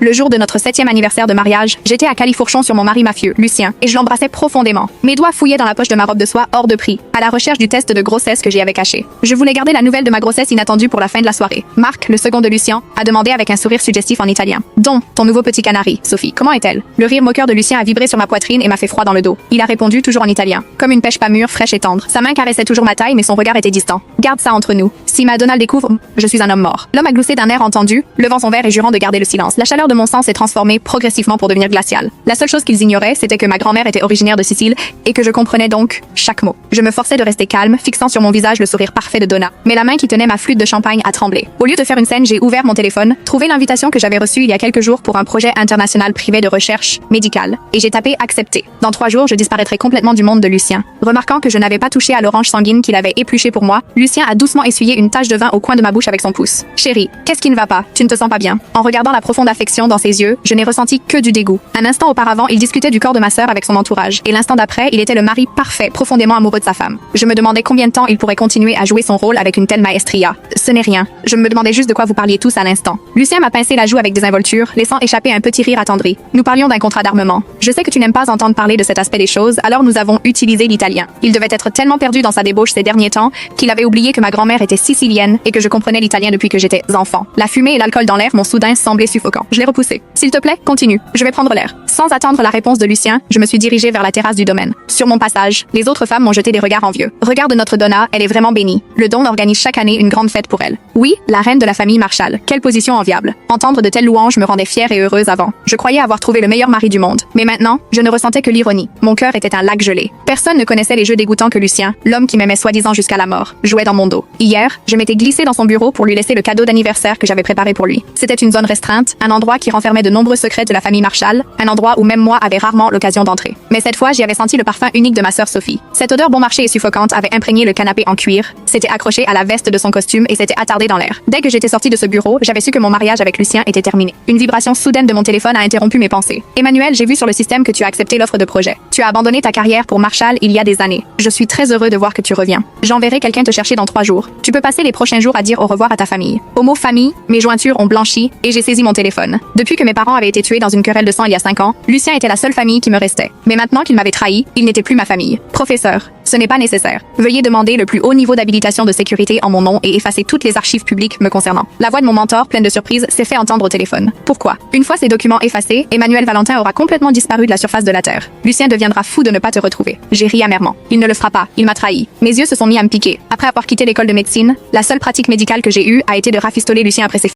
Le jour de notre 7e anniversaire de mariage, j'étais à califourchon sur mon mari mafieux, Lucien, et je l'embrassais profondément. Mes doigts fouillaient dans la poche de ma robe de soie hors de prix, à la recherche du test de grossesse que j'y avais caché. Je voulais garder la nouvelle de ma grossesse inattendue pour la fin de la soirée. Marc, le second de Lucien, a demandé avec un sourire suggestif en italien. Donc, ton nouveau petit canari, Sophie, comment est-elle? Le rire moqueur de Lucien a vibré sur ma poitrine et m'a fait froid dans le dos. Il a répondu toujours en italien, comme une pêche pas mûre, fraîche et tendre. Sa main caressait toujours ma taille, mais son regard était distant. Garde ça entre nous. Si Madonna le découvre, je suis un homme mort. L'homme a gloussé d'un air entendu, levant son verre et jurant de garder le silence. La chaleur de mon sang s'est transformée progressivement pour devenir glaciale. La seule chose qu'ils ignoraient, c'était que ma grand-mère était originaire de Sicile et que je comprenais donc chaque mot. Je me forçais de rester calme, fixant sur mon visage le sourire parfait de Donna. Mais la main qui tenait ma flûte de champagne a tremblé. Au lieu de faire une scène, j'ai ouvert mon téléphone, trouvé l'invitation que j'avais reçue il y a quelques jours pour un projet international privé de recherche médicale, et j'ai tapé accepter. Dans 3 jours, je disparaîtrai complètement du monde de Lucien. Remarquant que je n'avais pas touché à l'orange sanguine qu'il avait épluché pour moi, Lucien a doucement essuyé une tache de vin au coin de ma bouche avec son pouce. Chérie, qu'est-ce qui ne va pas? Tu ne te sens pas bien? En regardant la profonde affection dans ses yeux, je n'ai ressenti que du dégoût. Un instant auparavant, il discutait du corps de ma sœur avec son entourage, et l'instant d'après, il était le mari parfait, profondément amoureux de sa femme. Je me demandais combien de temps il pourrait continuer à jouer son rôle avec une telle maestria. Ce n'est rien. Je me demandais juste de quoi vous parliez tous à l'instant. Lucien m'a pincé la joue avec désinvolture, laissant échapper un petit rire attendri. Nous parlions d'un contrat d'armement. Je sais que tu n'aimes pas entendre parler de cet aspect des choses, alors nous avons utilisé l'italien. Il devait être tellement perdu dans sa débauche ces derniers temps qu'il avait oublié que ma grand-mère était sicilienne et que je comprenais l'italien depuis que j'étais enfant. La fumée et l'alcool dans l'air m'ont soudain semblé suffocants. Je l'ai repoussé. S'il te plaît, continue. Je vais prendre l'air. Sans attendre la réponse de Lucien, je me suis dirigée vers la terrasse du domaine. Sur mon passage, les autres femmes m'ont jeté des regards envieux. Regarde notre Donna, elle est vraiment bénie. Le Don organise chaque année une grande fête pour elle. Oui, la reine de la famille Marshall. Quelle position enviable. Entendre de telles louanges me rendait fière et heureuse avant. Je croyais avoir trouvé le meilleur mari du monde. Mais maintenant, je ne ressentais que l'ironie. Mon cœur était un lac gelé. Personne ne connaissait les jeux dégoûtants que Lucien, l'homme qui m'aimait soi-disant jusqu'à la mort, jouait dans mon dos. Hier, je m'étais glissée dans son bureau pour lui laisser le cadeau d'anniversaire que j'avais préparé pour lui. C'était une zone restreinte, un endroit qui renfermait de nombreux secrets de la famille Marshall, un endroit où même moi avait rarement l'occasion d'entrer. Mais cette fois, j'y avais senti le parfum unique de ma sœur Sophie. Cette odeur bon marché et suffocante avait imprégné le canapé en cuir, s'était accroché à la veste de son costume et s'était attardé dans l'air. Dès que j'étais sortie de ce bureau, j'avais su que mon mariage avec Lucien était terminé. Une vibration soudaine de mon téléphone a interrompu mes pensées. Emmanuel, j'ai vu sur le système que tu as accepté l'offre de projet. Tu as abandonné ta carrière pour Marshall il y a des années. Je suis très heureux de voir que tu reviens. J'enverrai quelqu'un te chercher dans 3 jours. Tu peux passer les prochains jours à dire au revoir à ta famille. Au mot famille, mes jointures ont blanchi et j'ai saisi mon téléphone. Depuis que mes parents avaient été tués dans une querelle de sang il y a 5 ans, Lucien était la seule famille qui me restait. Mais maintenant qu'il m'avait trahi, il n'était plus ma famille. Professeur, ce n'est pas nécessaire. Veuillez demander le plus haut niveau d'habilitation de sécurité en mon nom et effacer toutes les archives publiques me concernant. La voix de mon mentor, pleine de surprise, s'est fait entendre au téléphone. Pourquoi? Une fois ces documents effacés, Emmanuel Valentin aura complètement disparu de la surface de la Terre. Lucien deviendra fou de ne pas te retrouver. J'ai ri amèrement. Il ne le fera pas. Il m'a trahi. Mes yeux se sont mis à me piquer. Après avoir quitté l'école de médecine, la seule pratique médicale que j'ai eue a été de rafistoler Lucien après ses